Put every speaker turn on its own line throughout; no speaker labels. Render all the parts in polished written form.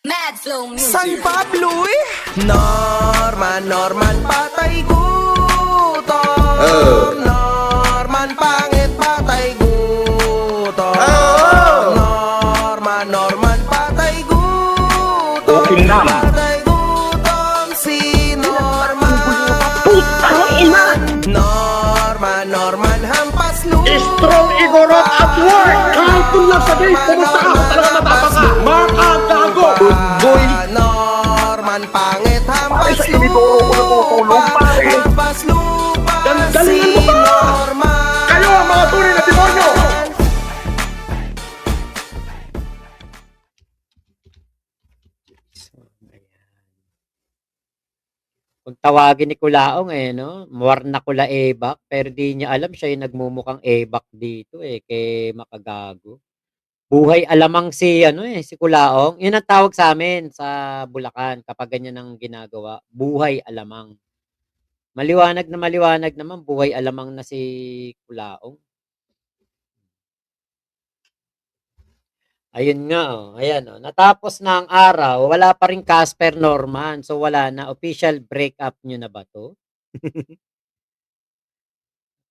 Mad Flow
San
Music.
Pablo eh? Norman patay gutom. Norman pangit patay gutom. Norman patay gutom.
Okay na.
Patay gutom si
Putang ina!
Norman hampas lupa.
Strong igorot at work! Kahit kung lang sabihin, pumunta ka, talaga matapang ka! Makagago! Boy!
Norman pangit hampas
Pare, sa inidoro ko natutulog, pare.
Hampas lupa
Galingan mo ba?
Norman.
Kayo ang mga tunay na demonyo!
Kung tawagin ni Kulaong no? Muwarna Kula Ebak, pero di niya alam siya yung nagmumukhang Ebak dito kay Makagago. Buhay alamang si si Kulaong. Yun ang tawag sa amin sa Bulacan kapag ganyan ang ginagawa. Buhay alamang. Maliwanag naman buhay alamang na si Kulaong. Ayun nga, ayan, natapos na ang araw, wala pa rin Casper Norman. So, wala na. Official breakup nyo na ba to?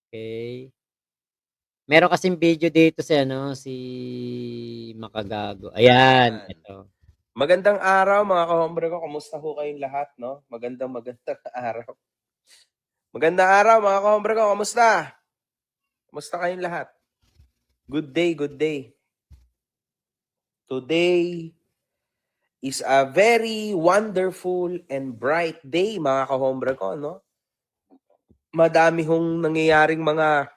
Okay. Meron kasing video dito si Makagago. Ayan, ito.
Magandang araw mga kahombre ko. Kumusta ho kayong lahat, no? Magandang araw. Magandang araw mga kahombre ko. Kumusta? Kumusta kayong lahat? Good day, good day. Today is a very wonderful and bright day mga kahombre ko, no? Madami hong nangyayaring mga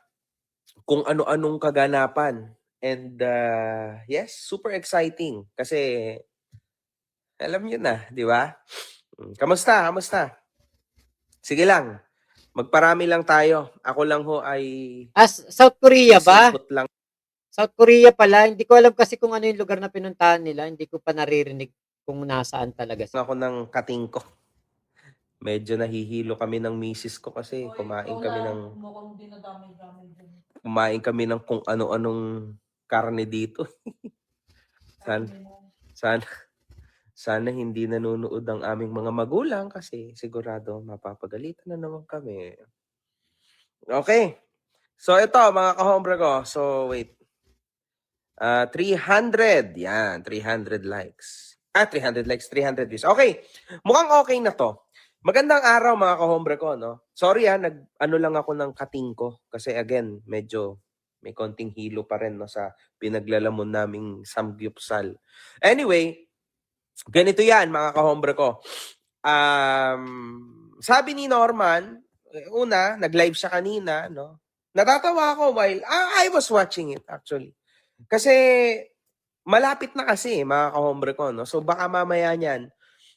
kung ano-anong kaganapan. And yes, super exciting kasi alam niyo na, di ba? Kamusta? Sige lang. Magparami lang tayo. Ako lang ho ay
South Korea ba?
sipot lang.
South Korea pala. Hindi ko alam kasi kung ano yung lugar na pinuntahan nila. Hindi ko pa naririnig kung nasaan talaga sila.
Ako ng kating ko. Medyo nahihilo kami ng misis ko kasi kumain kami ng kung ano-anong karne dito. Sana hindi nanonood ang aming mga magulang kasi sigurado mapapagalitan na naman kami. Okay. So ito mga kahombre ko. So wait. 300. Yan, 300 likes. 300 likes, 300 views. Okay. Mukhang okay na to. Magandang araw mga kahombre ko, no? Sorry nag-ano lang ako ng kating ko kasi again, medyo may konting hilo pa rin no sa pinaglalamon naming samgyupsal. Anyway, ganito yan mga kahombre ko. Sabi ni Norman, una, nag-live siya kanina, no? Natatawa ako while I was watching it actually. Kasi malapit na kasi mga kahombre ko, no? So baka mamaya niyan,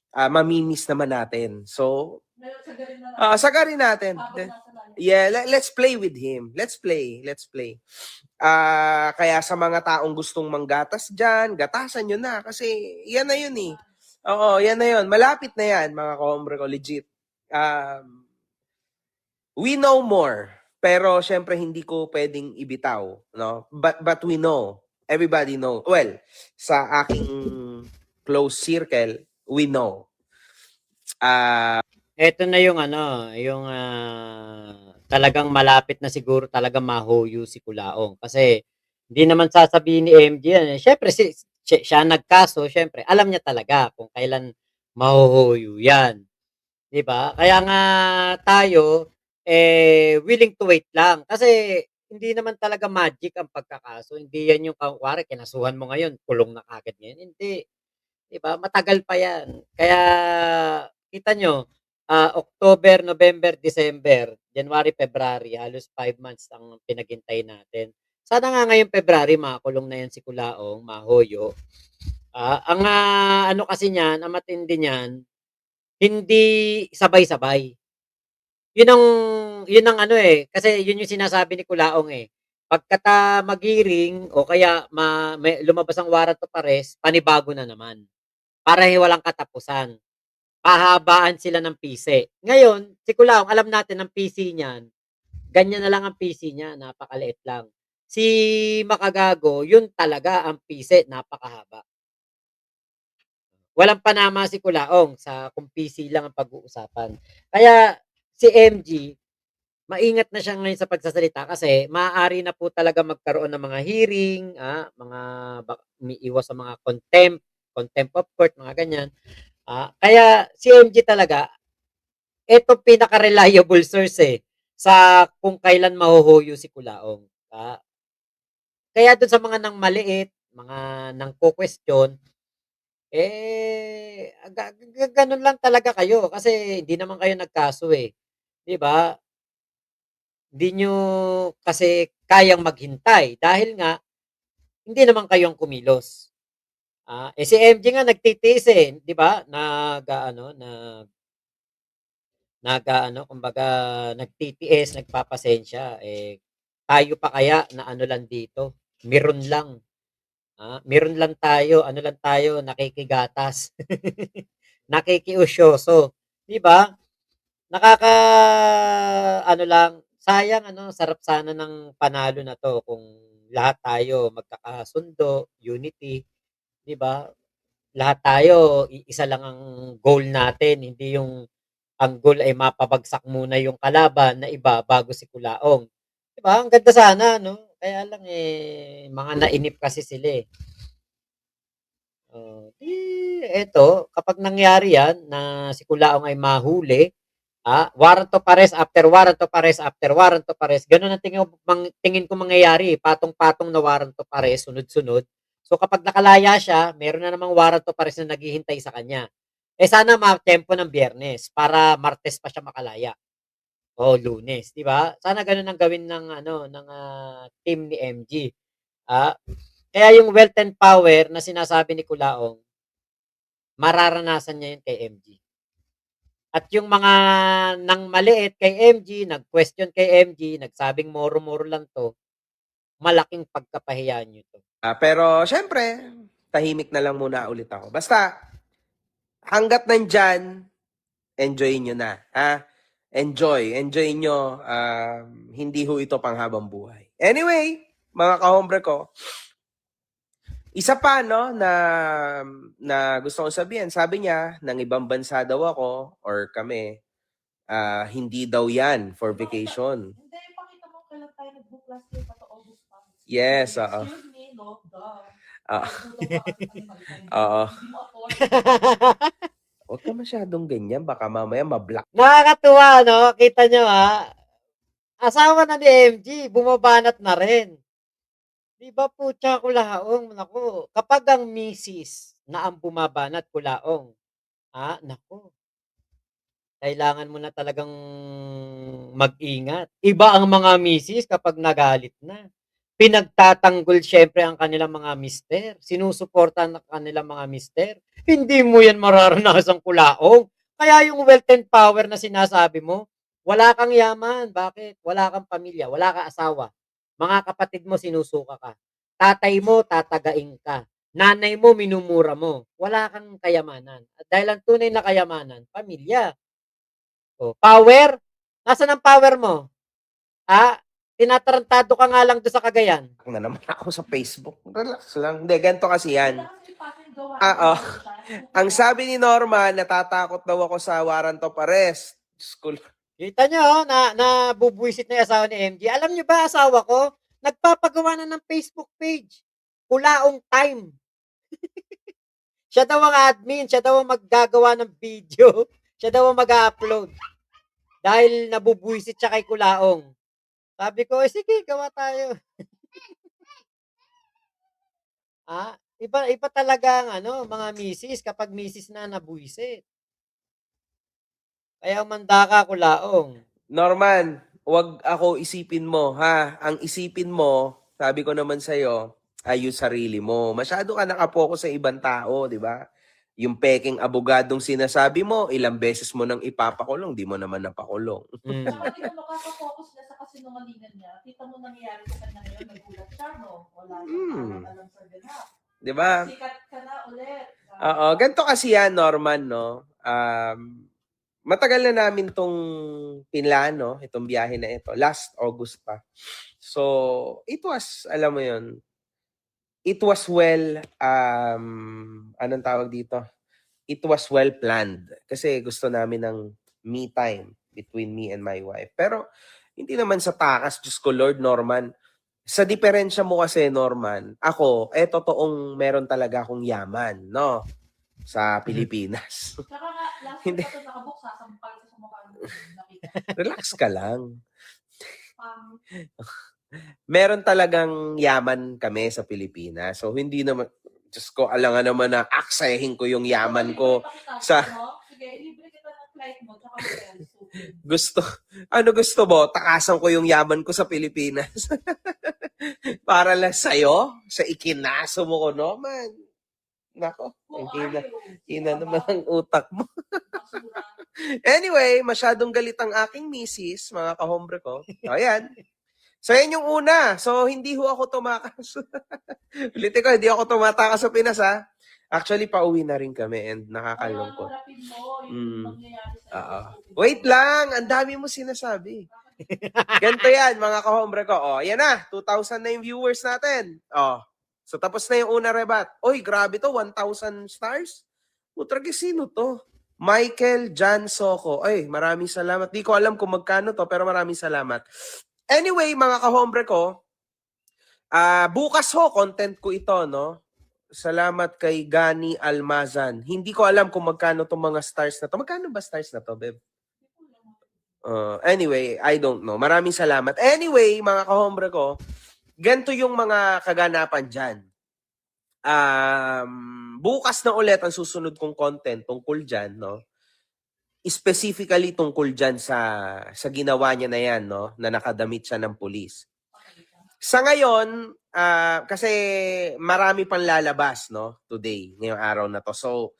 mamimiss naman natin. So, sagarin natin. Yeah, let's play with him. Let's play. Kaya sa mga taong gustong manggatas dyan, gatasan nyo na. Kasi yan na yun eh. Oo, yan na yun. Malapit na yan, mga kahombre ko, legit. We know more. Pero syempre hindi ko pwedeng ibitaw, no? But we know. Everybody know. Well, sa aking close circle, we know.
Ito na yung talagang malapit na siguro talaga mahuyo si Kulaong. Kasi hindi naman sasabihin ni MJ yan. Syempre siya nagkaso, syempre alam niya talaga kung kailan mahuhuyo yan. 'Di ba? Kaya nga tayo willing to wait lang kasi hindi naman talaga magic ang pagkakaso. Hindi yan yung kunwari kinasuhan mo ngayon, kulong na kaagad ngayon. Hindi. 'Di ba? Matagal pa yan. Kaya kita nyo, October, November, December, January, February, halos 5 months ang pinaghintay natin. Sana nga ngayong February makakulong na yan si Kulaong, mahoyo. Ang ano kasi niyan, ang matindi niyan, hindi sabay-sabay. Yun ang kasi yun yung sinasabi ni Kulaong Pagkata magiring o kaya may lumabas ang warrant of arrest, panibago na naman. Para walang katapusan. Pahabaan sila ng PC. Ngayon, si Kulaong, alam natin ang PC niyan, ganyan na lang ang PC niya, napakaliit lang. Si Makagago, yun talaga ang PC, napakahaba. walang panama si Kulaong sa kung PC lang ang pag-uusapan. Kaya si MG, maingat na siya ngayon sa pagsasalita kasi maaari na po talaga magkaroon ng mga hearing, mga umiiwas sa mga contempt of court, mga ganyan. Kaya si MG talaga, ito pinaka-reliable source sa kung kailan mahuhuyo si Kulaong. Kaya dun sa mga nang maliit, mga nang question, ganun lang talaga kayo kasi hindi naman kayo nagkaso 'di ba? Hindi niyo kasi kayang maghintay dahil nga hindi naman kayo ang kumilos. Si MJ nga nagtitiis 'di ba? Kumbaga nagtitiis, nagpapasensya, tayo pa kaya na ano lang dito, meron lang, meron lang tayo, ano lang tayo, nakikigatas, nakikiusyoso, 'di ba? Ano lang, sayang sarap sana ng panalo na 'to kung lahat tayo magkakasundo, unity, 'di ba? Lahat tayo iisa lang ang goal natin, hindi yung ang goal ay mapabagsak muna yung kalaban na iba bago si Kulaong. 'Di ba? Ang ganda sana 'no? Kaya lang mga nainip kasi sila eto kapag nangyari 'yan na si Kulaong ay mahuli, warrant of arrest after warrant of arrest after warrant of arrest, gano'n ang tingin ko mangyayari, patong-patong na warrant of arrest, sunod-sunod. So, kapag nakalaya siya, meron na namang warrant of arrest na naghihintay sa kanya. Sana matempo ng Biyernes para Martes pa siya makalaya o Lunes, 'di ba? Sana gano'n ang gawin ng team ni MG. Ah, Kaya yung wealth and power na sinasabi ni Kulaong, mararanasan niya yun kay MG. At yung mga nang maliit kay MG, nag-question kay MG, nagsabing moro-moro lang 'to, malaking pagkapahiya niyo 'to.
Pero syempre, tahimik na lang muna ulit ako. Basta, hanggat nandyan, enjoy nyo na. Enjoy nyo. Hindi ho ito panghabang buhay. Anyway, mga kahombre ko, isa pa na gusto kong sabihin, sabi niya, ng ibang bansa daw ako or kami, hindi daw yan for vacation.
Hindi, pakita mo kailan tayo nag-book last year pa to August pa.
Yes, oo.
Excuse me, no? Duh.
Ah,
Duda pa kasi kami mag-time.
Oo.
Hindi mo afford.
Huwag ka masyadong ganyan, baka mamaya mablock.
Nakakatuwa 'no, kita niyo asawa na ni MG bumabanat na rin. 'Di ba putya Kulaong, naku, kapag ang misis na ang bumabanat Kulaong, naku, kailangan mo na talagang mag-ingat. Iba ang mga misis kapag nagalit na. Pinagtatanggol siyempre ang kanilang mga mister, sinusuportahan ang kanilang mga mister. Hindi mo 'yan mararanasan Kulaong. Kaya yung wealth and power na sinasabi mo, wala kang yaman, bakit? Wala kang pamilya, wala kang asawa. Mga kapatid mo sinusuka ka. Tatay mo tatagain ka. Nanay mo minumura mo. Wala kang kayamanan. At dahil ang tunay na kayamanan, pamilya. Power? Nasaan ang power mo? Tinatarantado ka nga lang do'n sa Cagayan.
Na naman ako sa Facebook. Relax lang. Hindi, ganito kasi yan.
Wala kasi pating gawa.
Ang sabi ni Norma, natatakot daw ako sa warrant of arrest. School.
Kita niyo na nabubwisit na yung asawa ni MG. Alam niyo ba asawa ko, nagpapagawa na ng Facebook page. Kulaong Time. Siya daw ang admin, siya daw ang maggagawa ng video, siya daw ang mag-upload. Dahil nabubwisit siya kay Kulaong. Sabi ko, sige, gawa tayo. Iba talaga ang mga misis kapag misis na nabwisit. Kaya umanda ka, Kulaong.
Norman, wag ako isipin mo, ha? Ang isipin mo, sabi ko naman sa'yo, ay yung sarili mo. Masyado ka nakapokus sa ibang tao, di ba? Yung peking abogadong sinasabi mo, ilang beses mo nang ipapakulong, di mo naman napakulong.
Saka di mo makaka-focus na sa kasinungalingan niya. Kita mo nangyayari sa kanya ngayon, nagulat siya, no? Wala siyang alam sa ganap.
Di ba?
Sikat ka na ulit.
Oo, ganito kasi yan, Norman, no? Matagal na namin tong pinlano, itong biyahe na ito. Last August pa. So, it was, alam mo yun, it was well, anong tawag dito? it was well planned. Kasi gusto namin ng me time between me and my wife. Pero hindi naman sa takas, Diyos ko Lord, Norman. Sa diferensya mo kasi, Norman, ako, totoong meron talaga akong yaman, no? Sa Pilipinas.
Tsaka nga, last
Hindi.
week ito nakabook, sasampal ko sa mukha mo. Nakita.
Relax ka lang.
Um,
Meron talagang yaman kami sa Pilipinas. So, hindi naman, Diyos ko, alangan naman na aksayahin ko yung yaman ko. sa-
Sige, libre kita ng flight mo, tsaka hotel.
Gusto mo? Takasan ko yung yaman ko sa Pilipinas. Para lang sa'yo? Sa ikinaso mo ko, Norman. Nako, ang ina naman ang utak mo. Anyway, masyadong galit ang aking misis, mga kahombre ko. O, yan. So, yan yung una. So, hindi ho ako tumakas. Ulitin ko, hindi ako tumatakas sa Pinas, ha? Actually, pauwi na rin kami and nakakalungkot. Wait lang, ang dami mo sinasabi. Ganito yan, mga kahombre ko. O, yan na, 2,000 na yung viewers natin. O, so tapos na yung una rebat. Oy, grabe to, 1,000 stars? Putragi, sino to? Michael Jan Soco. Ay, maraming salamat. Di ko alam kung magkano to, pero maraming salamat. Anyway, mga kahombre ko, bukas ho, content ko ito, no? Salamat kay Gani Almazan. Hindi ko alam kung magkano tong mga stars na to. Magkano ba stars na to, babe? Anyway, I don't know. Maraming salamat. Anyway, mga kahombre ko, ganito yung mga kaganapan dyan. Bukas na ulit ang susunod kong content tungkol dyan, no? Specifically tungkol dyan sa ginawa niya na yan, no? Na nakadamit siya ng pulis. Sa ngayon, kasi marami pang lalabas, no? Today, ngayong araw na to. So,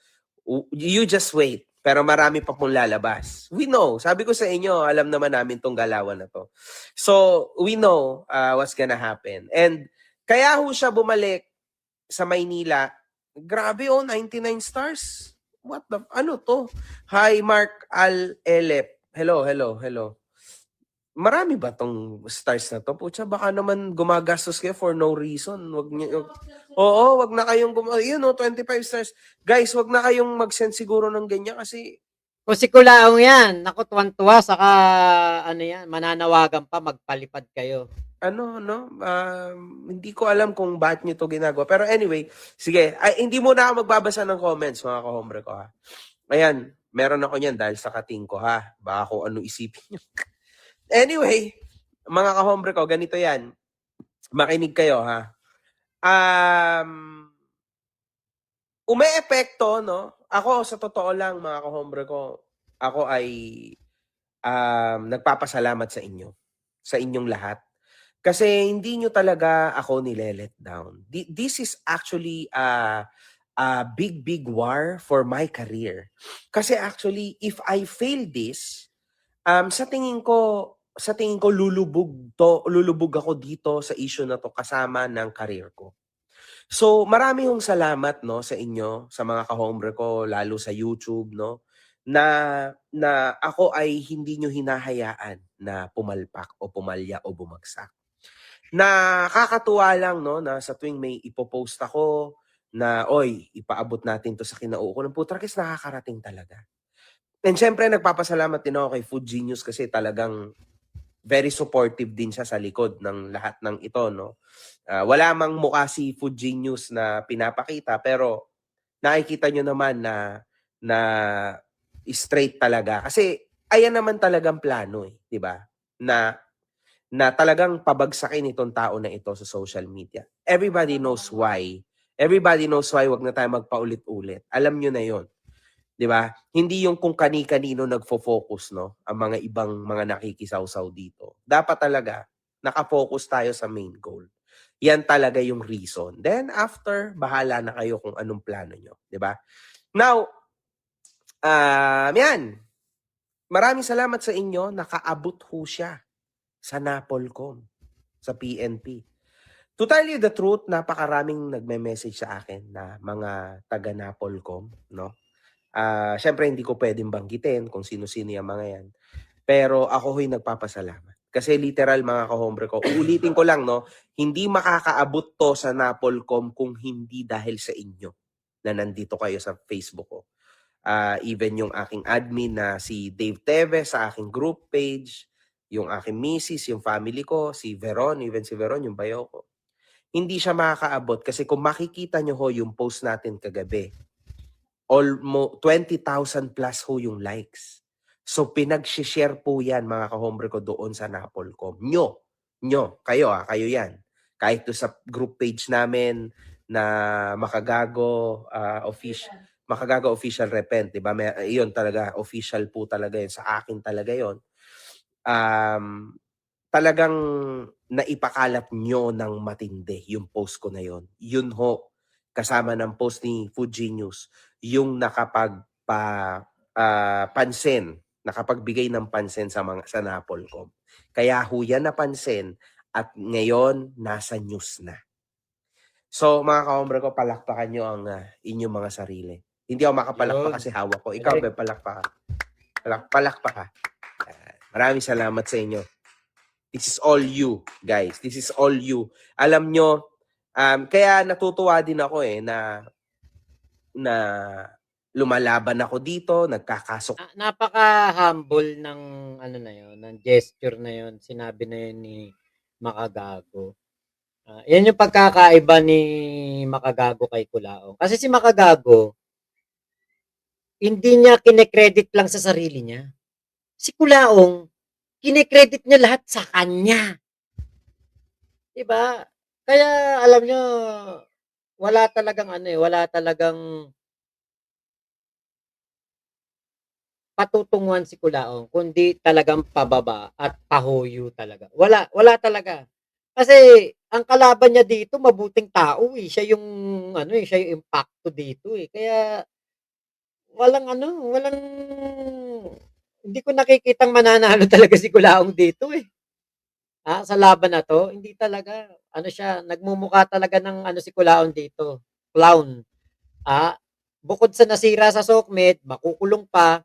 you just wait. Pero marami pa pong lalabas. We know. Sabi ko sa inyo, alam naman namin tong galawan na to. So, we know what's gonna happen. And kaya ho siya bumalik sa Maynila. Grabe, 99 stars. What the, ano to? Hi, Mark Al-Elep. Hello. Marami ba tong stars na to? Pucha, baka naman gumagastos kayo for no reason. Wag na kayong 25 stars. Guys, wag na kayong mag-send siguro ng ganyan kasi
Kung si Kulaong yan, naku, tuwan-tuwa, saka mananawagan pa, magpalipad kayo.
hindi ko alam kung bakit nyo to ginagawa. Pero anyway, sige, hindi muna ako magbabasa ng comments, mga kahombre ko, ha. Ayan, meron ako niyan dahil sa kating ko, ha. Baka kung ano isipin nyo. Anyway, mga kahombre ko, ganito yan. Makinig kayo, ha. Ume-epekto, no? Ako, sa totoo lang, mga kahombre ko, ako ay nagpapasalamat sa inyo. Sa inyong lahat. Kasi hindi nyo talaga ako nile-let down. This is actually a big war for my career. Kasi actually, if I fail this, sa tingin ko lulubog ako dito sa issue na to kasama ng career ko. So, marami hong salamat, no, sa inyo, sa mga kahombre ko, lalo sa YouTube, no, na ako ay hindi nyo hinahayaan na pumalpak o pumalya o bumagsak. Nakakatuwa lang, no, na sa tuwing may ipopost ako na, oy, ipaabot natin to sa kinauukulan. Putrakis, nakakarating talaga. And syempre, nagpapasalamat din ako kay Food Genius kasi talagang very supportive din siya sa likod ng lahat ng ito, no. Wala mang mukha si Food Genius na pinapakita, pero nakikita nyo naman na straight talaga. Kasi ayan naman talagang plano, di ba? Na talagang pabagsakin itong tao na ito sa social media. Everybody knows why. Everybody knows why. Wag na tayo magpaulit-ulit. Alam nyo na yon, di ba? Hindi yung kung kani-kanino nagfo-focus, no? Ang mga ibang mga nakikisaw-saw dito. Dapat talaga nakafocus tayo sa main goal. Yan talaga yung reason. Then after, bahala na kayo kung anong plano nyo, di ba? Now, yan. Maraming salamat sa inyo. Nakaabot ho siya sa Napolcom, sa PNP. To tell you the truth, napakaraming nagme-message sa akin na mga taga Napolcom, no? Syempre hindi ko pwedeng banggitin kung sino-sino yung mga yan. Pero ako ho'y nagpapasalamat. Kasi literal, mga kahombre ko, uulitin ko lang, no? Hindi makakaabot to sa Napolcom kung hindi dahil sa inyo na nandito kayo sa Facebook ko. even yung aking admin na si Dave Teves sa aking group page, yung aking misis, yung family ko, si Veron, even si Veron, yung bayaw ko. Hindi siya makakaabot kasi kung makikita nyo ho yung post natin kagabi, almost 20,000 plus ho yung likes. So pinag-share po yan mga kahombre ko doon sa Napolcom. Kayo yan. Kahit to sa group page namin na Makagago Official Repent, 'di ba? Iyon talaga official po talaga 'yun. Sa akin talaga 'yon. Talagang naipakalat nyo ng matindi yung post ko na yon. Yun ho, kasama ng post ni Food Genius, yung nakapagbigay ng pansin sa Napolcom. Kaya ho yan napansin at ngayon nasa news na. So mga kaombre ko, palakpakan nyo ang inyong mga sarili. Hindi ako makapalakpak
Yun.
kasi hawak ko. Ikaw,
Galing.
palakpak ka. Palakpak ka. Maraming salamat sa inyo. This is all you, guys. This is all you. Alam nyo, kaya natutuwa din ako na lumalaban ako dito, nagkakasok.
Napaka-humble ng ano na yun, ng gesture na yun, sinabi na yun ni Makagago. Yan yung pagkakaiba ni Makagago kay Kulaong. Kasi si Makagago, hindi niya kine-credit lang sa sarili niya. Si Kulaong, kine-credit niya lahat sa kanya. Diba? Kaya alam nyo, wala talagang patutunguhan si Kulaong, kundi talagang pababa at pahuyo talaga. Wala talaga. Kasi ang kalaban niya dito mabuting tao eh. Siya yung siya yung impacto dito eh. Kaya walang hindi ko nakikitang mananalo talaga si Kulaong dito eh. Sa laban na to, hindi talaga. Siya, nagmumukha talaga ng si Kulaong dito. Clown. Bukod sa nasira sa SOCMED, makukulong pa,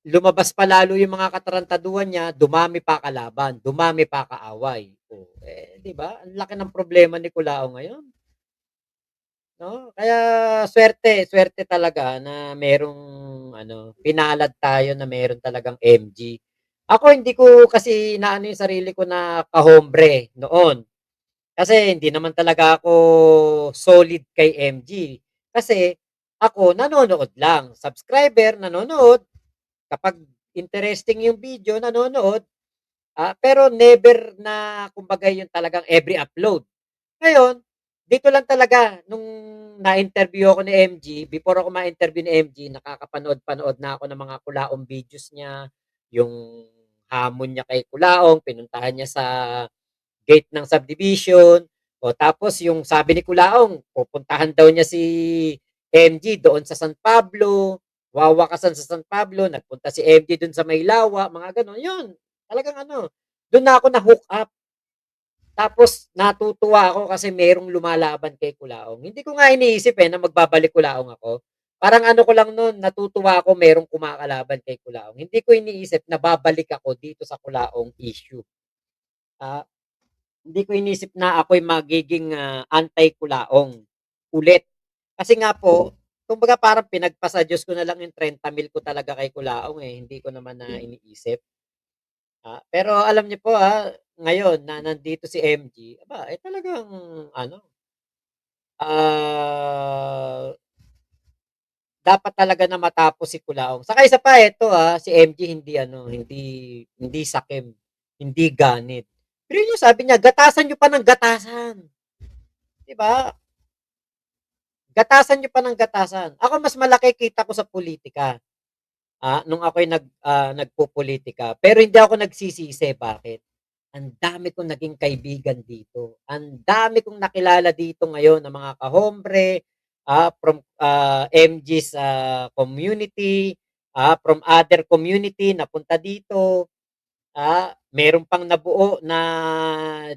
lumabas pa lalo yung mga katarantaduhan niya, dumami pa kalaban, dumami pa kaaway. Di ba? Ang laki ng problema ni Kulaong ngayon. No? Kaya swerte talaga na merong pinalad tayo na meron talagang MG. Ako hindi ko kasi naano yung sarili ko na kahombre noon. Kasi hindi naman talaga ako solid kay MG. Kasi ako nanonood lang. Subscriber, nanonood. Kapag interesting yung video, nanonood. Pero never na kumbaga yung talagang every upload. Ngayon, dito lang talaga nung na-interview ako ni MG, before ako ma-interview ni MG, nakakapanood-panood na ako ng mga Kulaong videos niya, yung hamon niya kay Kulaong, pinuntahan niya sa gate ng subdivision, o tapos yung sabi ni Kulaong, pupuntahan daw niya si MG doon sa San Pablo, wawakasan sa San Pablo, nagpunta si MG doon sa Maylawa, mga ganon. Yun, talagang doon na ako na-hook up. Tapos natutuwa ako kasi merong lumalaban kay Kulaong. Hindi ko nga iniisip na magbabalik Kulaong ako. Parang ko lang noon, natutuwa ako merong kumakalaban kay Kulaong. Hindi ko iniisip na babalik ako dito sa Kulaong issue. Hindi ko iniisip na ako'y magiging anti-Kulaong ulit. Kasi nga po, kumbaga parang pinagpasa Diyos ko na lang yung 30,000 ko talaga kay Kulaong hindi ko naman na iniisip. Pero alam niyo po ngayon na nandito si MG, talagang dapat talaga na matapos si Kulaong. Saka isa pa ito si MG hindi sakim, hindi ganit. Pero yun yung sabi niya, gatasan niyo pa ng gatasan. 'Di ba? Gatasan niyo pa ng gatasan. Ako mas malaki kita ko sa politika. Nung ako'y nagpopolitika. Pero hindi ako nagsisisi, bakit? Ang dami kong naging kaibigan dito. Ang dami kong nakilala dito ngayon ng mga kahombre, from MG's community, from other community napunta dito. Meron pang nabuo na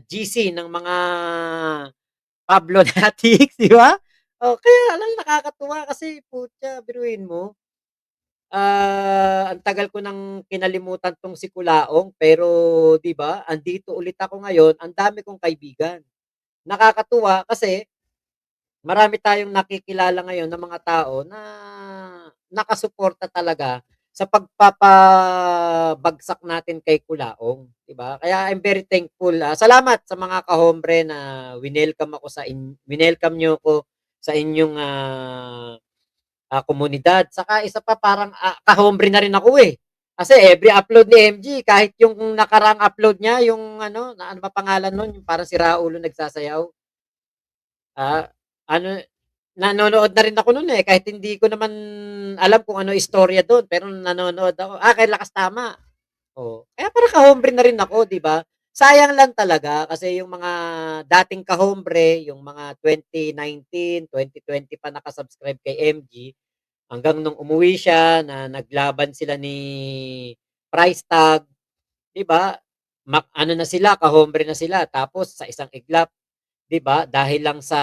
GC ng mga Pablo Natics, di ba? Kaya alam nakakatuwa kasi putya, biruin mo. Ang tagal ko nang kinalimutan 'tong si Kulaong, pero 'di ba, andito ulit ako ngayon, ang dami kong kaibigan. Nakakatuwa kasi marami tayong nakikilala ngayon na mga tao na nakasuporta talaga sa pagpapabagsak natin kay Kulaong, 'di ba? Kaya I'm very thankful. Salamat sa mga kahombre na winelcome niyo ko sa inyong komunidad. Saka isa pa parang kahombre na rin ako eh. Kasi every upload ni MG, kahit yung nakarang upload niya, yung ano ba pangalan nun, yung parang si Raulo nagsasayaw. Ah, ano, nanonood na rin ako nun eh, kahit hindi ko naman alam kung ano istorya doon, pero nanonood ako. Kay Lakas Tama. Oh, kaya parang kahombre na rin ako, 'di ba? Sayang lang talaga kasi yung mga dating kahombre, yung mga 2019, 2020 pa nakasubscribe kay MG, hanggang nung umuwi siya na naglaban sila ni Price Tag, 'di ba? Ano na sila, kahombre na sila tapos sa isang iglap, 'di ba? Dahil lang sa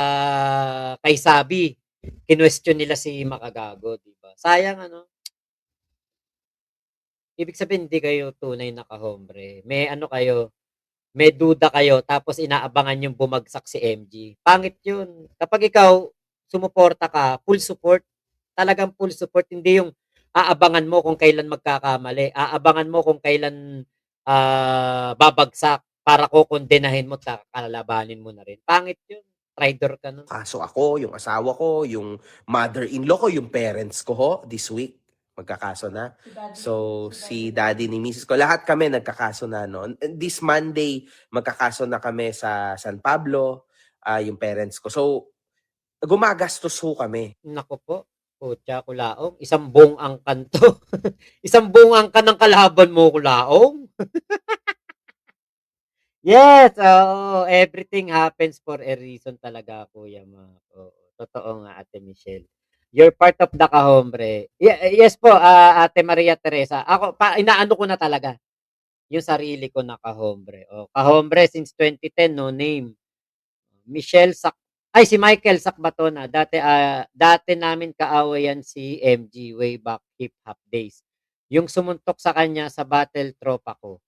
kay Sabi, kinwestiyon nila si Makagago, 'di ba? Sayang ano. Ibig sabihin hindi kayo tunay na kahombre. May ano kayo, may duda kayo tapos inaabangan yung bumagsak si MG. Pangit 'yun. Kapag ikaw sumuporta ka, full support, talagang full support, hindi yung aabangan mo kung kailan magkakamali, aabangan mo kung kailan, babagsak para kokondenahin mo kalabanin mo na rin. Pangit 'yun, traitor ka nun.
Kaso ako, yung asawa ko, yung mother-in-law ko, yung parents ko ho, this week, magkakaso na.
Si Daddy.
So, si daddy ni Mrs. ko, lahat kami nagkakaso na noon. This Monday, magkakaso na kami sa San Pablo, yung parents ko. So, gumagastos ho kami.
Naku po, putya Kulaong, isang buong angkan 'to. Isang buong angkan ng kalaban mo, Kulaong. Yes, oo. Everything happens for a reason talaga, Kuya Mac. Oo, totoo nga, Ate Michelle. You're part of the kahombre. Yes po, Ate Maria Teresa. Ako, inaano ko na talaga yung sarili ko na kahombre. Oh, kahombre since 2010, no name. Michelle si Michael Sakbatona. Dati namin kaaway yan si MG way back hip hop days. Yung sumuntok sa kanya sa battle tropa ko.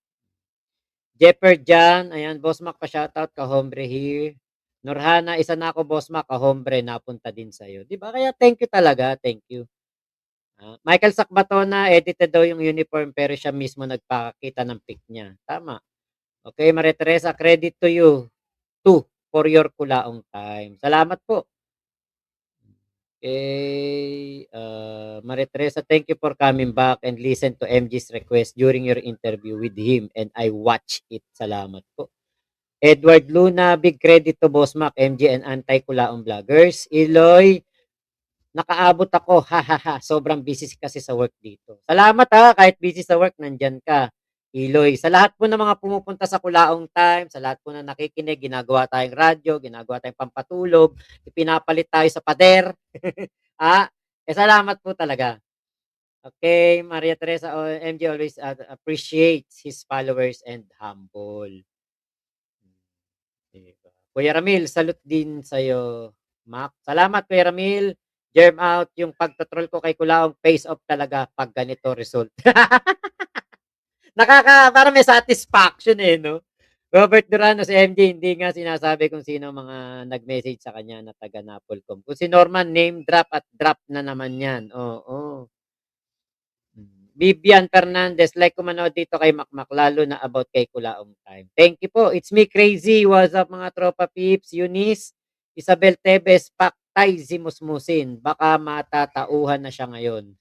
Jepper Jan, ayan, Boss Mac, pa-shoutout, kahombre here. Norhana, isa na ako, Boss Mac, kahombre, napunta din sa'yo. Di ba? Kaya thank you talaga, thank you. Michael Sakbatona, edited daw yung uniform pero siya mismo nagpakita ng pic niya. Tama. Okay, Maria Teresa, credit to you too for your kulaong time. Salamat po. Okay, Maria Teresa, thank you for coming back and listen to MG's request during your interview with him and I watch it. Salamat po. Edward Luna, big credit to Boss Mac, MG and Anti-Kulaong Vloggers. Iloy, nakaabot ako, hahaha, sobrang busy kasi sa work dito. Salamat kahit busy sa work, nandyan ka. Iloy, sa lahat po ng mga pumupunta sa Kulaong Time, sa lahat po na nakikinig, ginagawa tayong radyo, ginagawa tayong pampatulog, ipinapalit tayo sa pader. Salamat po talaga. Okay, Maria Teresa, MG always appreciates his followers and humble. Diba? Kuya Ramil, salute din sa'yo, Mac. Salamat, Kuya Ramil. Germ out, yung pagtatrol ko kay Kulaong, face off talaga pag ganito result. Para may satisfaction no? Robert Durano, si MJ, hindi nga sinasabi kung sino mga nag-message sa kanya na taga Napolcom. Kung si Norman, name drop at drop na naman yan. Oo. Vivian Fernandez, like ko manood dito kay Macmac, lalo na about kay Kulaong Time. Thank you po. It's me, Crazy. What's up mga tropa peeps? Eunice, Isabel Tebes, Paktay, Zimusmusin. Baka matatauhan na siya ngayon.